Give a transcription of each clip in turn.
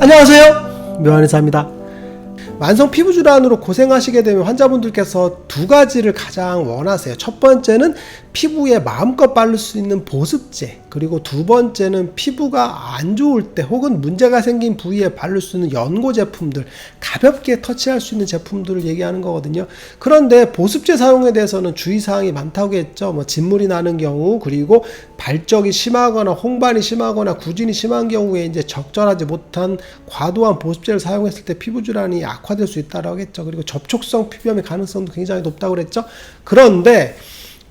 안녕하세요, 묘한의사입니다. 만성 피부질환으로 고생하시게 되면 환자분들께서 두 가지를 가장 원하세요. 첫 번째는 피부에 마음껏 바를 수 있는 보습제, 그리고 두 번째는 피부가 안 좋을 때 혹은 문제가 생긴 부위에 바를 수 있는 연고 제품들, 가볍게 터치할 수 있는 제품들을 얘기하는 거거든요. 그런데 보습제 사용에 대해서는 주의사항이 많다고 했죠. 진물이 나는 경우, 그리고 발적이 심하거나 홍반이 심하거나 구진이 심한 경우에 이제 적절하지 못한 과도한 보습제를 사용했을 때 피부 질환이 악화될 수 있다고 했죠. 그리고 접촉성 피부염의 가능성도 굉장히 높다고 그랬죠. 그런데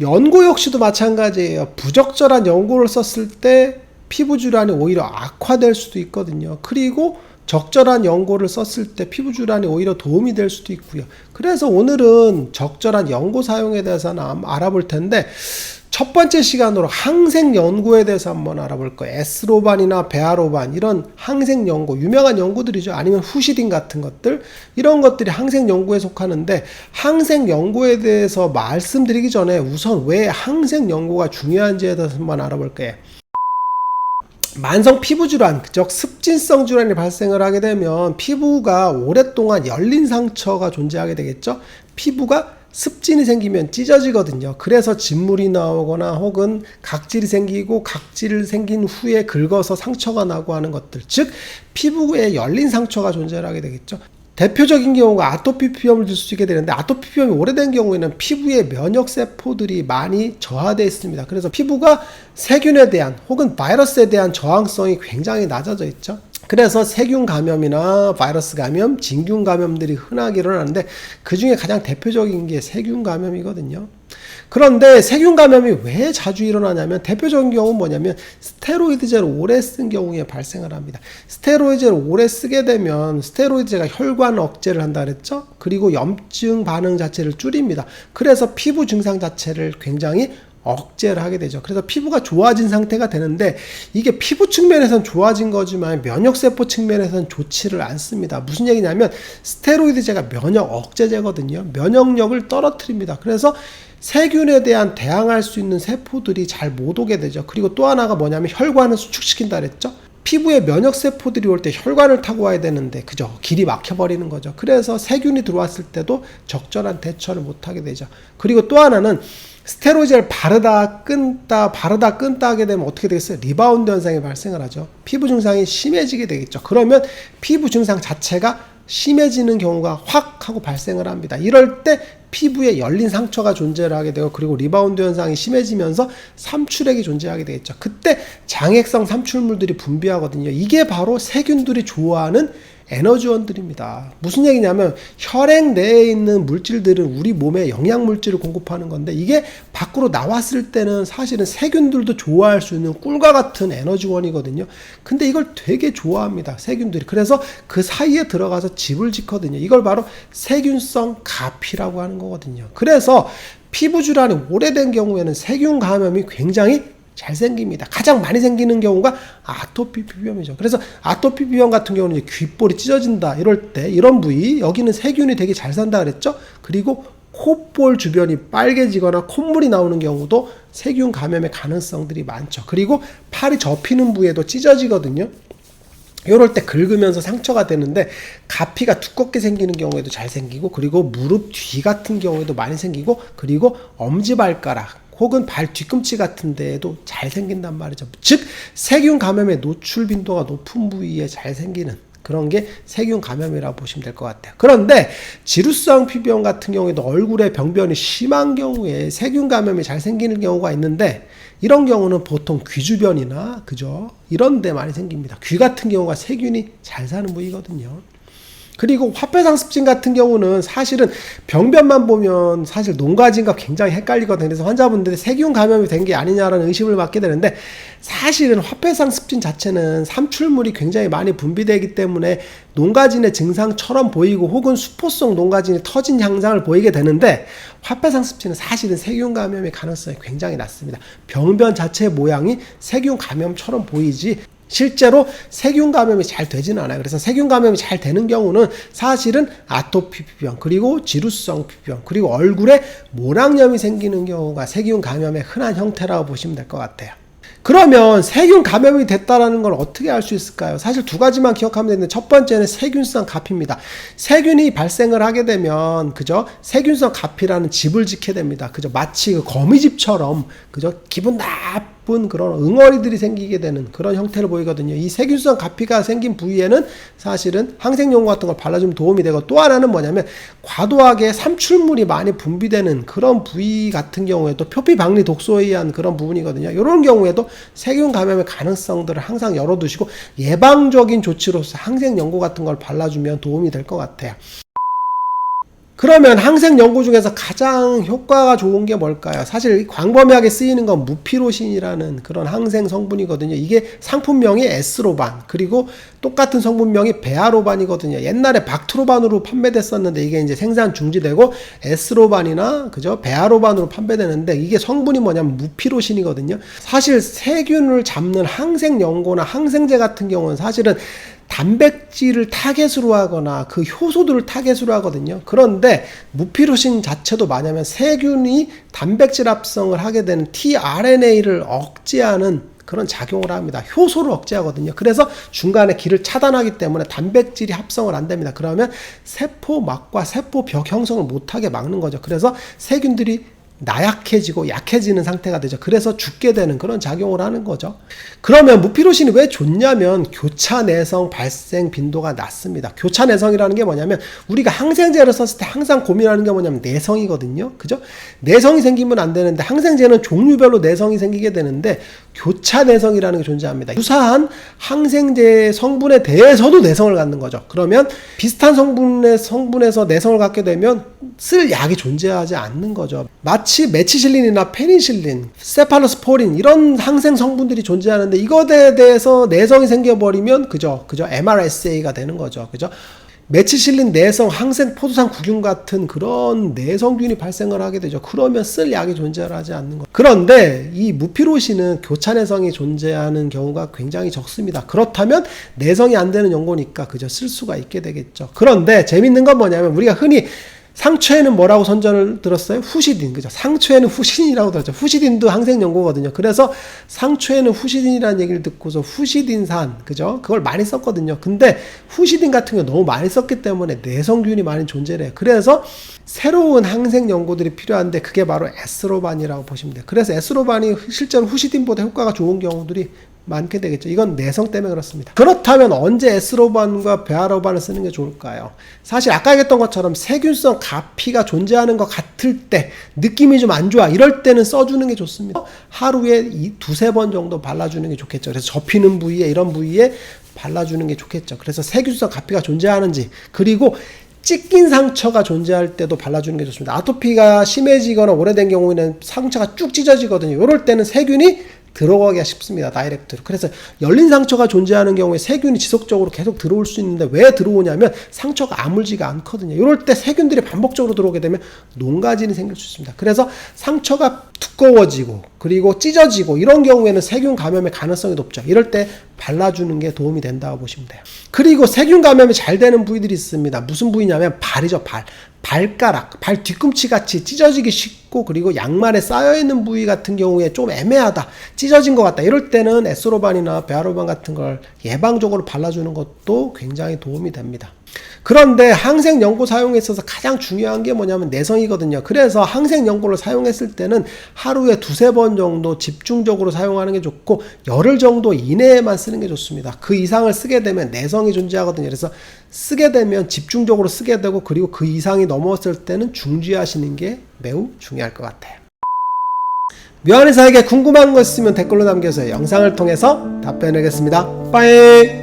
연고 역시도 마찬가지예요. 부적절한 연고를 썼을 때 피부 질환이 오히려 악화될 수도 있거든요. 그리고 적절한 연고를 썼을 때 피부 질환이 오히려 도움이 될 수도 있고요. 그래서 오늘은 적절한 연고 사용에 대해서는 알아볼 텐데, 첫 번째 시간으로 항생 연고에 대해서 한번 알아볼 거예요. 에스로반이나 베아로반, 이런 항생 연고, 유명한 연고들이죠. 아니면 후시딘 같은 것들, 이런 것들이 항생 연고에 속하는데, 항생 연고에 대해서 말씀드리기 전에 우선 왜 항생 연고가 중요한지에 대해서 한번 알아볼 거예요. 만성 피부질환, 즉 습진성 질환이 발생을 하게 되면 피부가 오랫동안 열린 상처가 존재하게 되겠죠. 피부가 습진이 생기면 찢어지거든요. 그래서 진물이 나오거나 혹은 각질이 생기고, 각질 생긴 후에 긁어서 상처가 나고 하는 것들, 즉 피부에 열린 상처가 존재하게 되겠죠. 대표적인 경우가 아토피 피부염을 들 수 있게 되는데, 아토피 피부염이 오래된 경우에는 피부의 면역세포들이 많이 저하되어 있습니다. 그래서 피부가 세균에 대한 혹은 바이러스에 대한 저항성이 굉장히 낮아져 있죠. 그래서 세균 감염이나 바이러스 감염, 진균 감염들이 흔하게 일어나는데, 그 중에 가장 대표적인 게 세균 감염이거든요. 그런데 세균 감염이 왜 자주 일어나냐면, 대표적인 경우는 뭐냐면 스테로이드제를 오래 쓴 경우에 발생을 합니다. 스테로이드제를 오래 쓰게 되면 스테로이드제가 혈관 억제를 한다 그랬죠. 그리고 염증 반응 자체를 줄입니다. 그래서 피부 증상 자체를 굉장히 억제를 하게 되죠. 그래서 피부가 좋아진 상태가 되는데, 이게 피부 측면에서는 좋아진 거지만 면역세포 측면에서는 좋지를 않습니다. 무슨 얘기냐면 스테로이드제가 면역 억제제거든요. 면역력을 떨어뜨립니다. 그래서 세균에 대한 대항할 수 있는 세포들이 잘 못 오게 되죠. 그리고 또 하나가 뭐냐면 혈관을 수축시킨다 그랬죠. 피부에 면역세포들이 올 때 혈관을 타고 와야 되는데, 그죠? 길이 막혀버리는 거죠. 그래서 세균이 들어왔을 때도 적절한 대처를 못하게 되죠. 그리고 또 하나는 스테로이드를 바르다 끊다 하게 되면 어떻게 되겠어요? 리바운드 현상이 발생을 하죠. 피부 증상이 심해지게 되겠죠. 그러면 피부 증상 자체가 심해지는 경우가 확 하고 발생을 합니다. 이럴 때 피부에 열린 상처가 존재를 하게 되고, 그리고 리바운드 현상이 심해지면서 삼출액이 존재하게 되겠죠. 그때 장액성 삼출물들이 분비하거든요. 이게 바로 세균들이 좋아하는 에너지원들입니다. 무슨 얘기냐면 혈액 내에 있는 물질들은 우리 몸에 영양물질을 공급하는 건데, 이게 밖으로 나왔을 때는 사실은 세균들도 좋아할 수 있는 꿀과 같은 에너지원이거든요. 근데 이걸 되게 좋아합니다, 세균들이. 그래서 그 사이에 들어가서 집을 짓거든요. 이걸 바로 세균성 가피라고 하는 거거든요. 그래서 피부 질환이 오래된 경우에는 세균 감염이 굉장히 잘 생깁니다. 가장 많이 생기는 경우가 아토피 피부염이죠. 그래서 아토피 피부염 같은 경우는 이제 귓볼이 찢어진다 이럴 때, 이런 부위, 여기는 세균이 되게 잘 산다 그랬죠. 그리고 콧볼 주변이 빨개지거나 콧물이 나오는 경우도 세균 감염의 가능성들이 많죠. 그리고 팔이 접히는 부위에도 찢어지거든요. 이럴 때 긁으면서 상처가 되는데, 가피가 두껍게 생기는 경우에도 잘 생기고, 그리고 무릎 뒤 같은 경우에도 많이 생기고, 그리고 엄지발가락 혹은 발 뒤꿈치 같은 데에도 잘 생긴단 말이죠. 즉 세균 감염의 노출 빈도가 높은 부위에 잘 생기는 그런 게 세균 감염이라고 보시면 될 것 같아요. 그런데 지루성 피부염 같은 경우에도 얼굴에 병변이 심한 경우에 세균 감염이 잘 생기는 경우가 있는데, 이런 경우는 보통 귀 주변이나, 그죠? 이런 데 많이 생깁니다. 귀 같은 경우가 세균이 잘 사는 부위거든요. 그리고 화폐상습진 같은 경우는 사실은 병변만 보면 사실 농가진과 굉장히 헷갈리거든요. 그래서 환자분들이 세균 감염이 된 게 아니냐라는 의심을 받게 되는데, 사실은 화폐상습진 자체는 삼출물이 굉장히 많이 분비되기 때문에 농가진의 증상처럼 보이고, 혹은 수포성 농가진이 터진 현상을 보이게 되는데, 화폐상습진은 사실은 세균 감염의 가능성이 굉장히 낮습니다. 병변 자체의 모양이 세균 감염처럼 보이지 실제로 세균 감염이 잘 되지는 않아요. 그래서 세균 감염이 잘 되는 경우는 사실은 아토피 피부염, 그리고 지루성 피부염, 그리고 얼굴에 모낭염이 생기는 경우가 세균 감염의 흔한 형태라고 보시면 될 것 같아요. 그러면 세균 감염이 됐다라는 걸 어떻게 알 수 있을까요? 사실 두 가지만 기억하면 되는데, 첫 번째는 세균성 가피입니다. 세균이 발생을 하게 되면 그죠? 세균성 가피라는 집을 짓게 됩니다. 그죠? 마치 그 거미집처럼 그죠? 기분 나쁜 그런 응어리들이 생기게 되는 그런 형태를 보이거든요. 이 세균성 가피가 생긴 부위에는 사실은 항생연고 같은 걸 발라주면 도움이 되고, 또 하나는 뭐냐면 과도하게 삼출물이 많이 분비되는 그런 부위 같은 경우에도 표피박리 독소에 의한 그런 부분이거든요. 이런 경우에도 세균 감염의 가능성들을 항상 열어두시고 예방적인 조치로서 항생연고 같은 걸 발라주면 도움이 될 것 같아요. 그러면 항생연고 중에서 가장 효과가 좋은 게 뭘까요? 사실 광범위하게 쓰이는 건 무피로신이라는 그런 항생 성분이거든요. 이게 상품명이 에스로반, 그리고 똑같은 성분명이 베아로반이거든요. 옛날에 박트로반으로 판매됐었는데 이게 이제 생산 중지되고 에스로반이나 그죠? 베아로반으로 판매되는데, 이게 성분이 뭐냐면 무피로신이거든요. 사실 세균을 잡는 항생연고나 항생제 같은 경우는 사실은 단백질을 타겟으로 하거나 그 효소들을 타겟으로 하거든요. 그런데 무피로신 자체도 뭐냐면 세균이 단백질 합성을 하게 되는 tRNA를 억제하는 그런 작용을 합니다. 효소를 억제하거든요. 그래서 중간에 길을 차단하기 때문에 단백질이 합성을 안 됩니다. 그러면 세포막과 세포벽 형성을 못하게 막는 거죠. 그래서 세균들이 나약해지고 약해지는 상태가 되죠. 그래서 죽게 되는 그런 작용을 하는 거죠. 그러면 무피로신이 왜 좋냐면 교차 내성 발생 빈도가 낮습니다. 교차 내성이라는 게 뭐냐면 우리가 항생제를 썼을 때 항상 고민하는 게 뭐냐면 내성이거든요. 그죠? 내성이 생기면 안 되는데, 항생제는 종류별로 내성이 생기게 되는데 교차 내성이라는 게 존재합니다. 유사한 항생제 성분에 대해서도 내성을 갖는 거죠. 그러면 비슷한 성분에서 내성을 갖게 되면 쓸 약이 존재하지 않는 거죠. 마치 메치실린이나 페니실린, 세팔로스포린 이런 항생 성분들이 존재하는데 이것에 대해서 내성이 생겨버리면 그죠? MRSA가 되는 거죠. 그죠? 메치실린 내성 항생 포도상 구균 같은 그런 내성균이 발생을 하게 되죠. 그러면 쓸 약이 존재하지 않는 거예요. 그런데 이 무피로신은 교차 내성이 존재하는 경우가 굉장히 적습니다. 그렇다면 내성이 안 되는 연고니까 그저 쓸 수가 있게 되겠죠. 그런데 재밌는 건 뭐냐면 우리가 흔히 상처에는 뭐라고 선전을 들었어요? 후시딘. 그죠? 상처에는 후시딘이라고 들었죠. 후시딘도 항생연고거든요. 그래서 상처에는 후시딘이라는 얘기를 듣고서 후시딘산, 그죠? 그걸 많이 썼거든요. 근데 후시딘 같은 거 너무 많이 썼기 때문에 내성균이 많이 존재를 해요. 그래서 새로운 항생연고들이 필요한데 그게 바로 에스로반이라고 보시면 돼요. 그래서 에스로반이 실제로 후시딘보다 효과가 좋은 경우들이 많게 되겠죠. 이건 내성 때문에 그렇습니다. 그렇다면 언제 에스로반과 베아로반을 쓰는 게 좋을까요? 사실 아까 얘기했던 것처럼 세균성 가피가 존재하는 것 같을 때, 느낌이 좀 안 좋아, 이럴 때는 써주는 게 좋습니다. 하루에 두세 번 정도 발라주는 게 좋겠죠. 그래서 접히는 부위에, 이런 부위에 발라주는 게 좋겠죠. 그래서 세균성 가피가 존재하는지, 그리고 찢긴 상처가 존재할 때도 발라주는 게 좋습니다. 아토피가 심해지거나 오래된 경우에는 상처가 쭉 찢어지거든요. 이럴 때는 세균이 들어가기가 쉽습니다. 다이렉트로. 그래서 열린 상처가 존재하는 경우에 세균이 지속적으로 계속 들어올 수 있는데, 왜 들어오냐면 상처가 아물지가 않거든요. 이럴 때 세균들이 반복적으로 들어오게 되면 농가진이 생길 수 있습니다. 그래서 상처가 두꺼워지고 그리고 찢어지고 이런 경우에는 세균 감염의 가능성이 높죠. 이럴 때 발라주는 게 도움이 된다고 보시면 돼요. 그리고 세균 감염이 잘 되는 부위들이 있습니다. 무슨 부위냐면 발이죠. 발가락, 발 뒤꿈치 같이 찢어지기 쉽고, 그리고 양말에 쌓여있는 부위 같은 경우에 좀 애매하다, 찢어진 것 같다, 이럴 때는 에스로반이나 베아로반 같은 걸 예방적으로 발라주는 것도 굉장히 도움이 됩니다. 그런데 항생연고 사용에 있어서 가장 중요한 게 뭐냐면 내성이거든요. 그래서 항생연고를 사용했을 때는 하루에 두세 번 정도 집중적으로 사용하는 게 좋고, 열흘 정도 이내에만 쓰는 게 좋습니다. 그 이상을 쓰게 되면 내성이 존재하거든요. 그래서 쓰게 되면 집중적으로 쓰게 되고, 그리고 그 이상이 넘었을 때는 중지하시는 게 매우 중요할 것 같아요. 묘한의사에게 궁금한 거 있으면 댓글로 남겨서 영상을 통해서 답변하겠습니다. 빠이.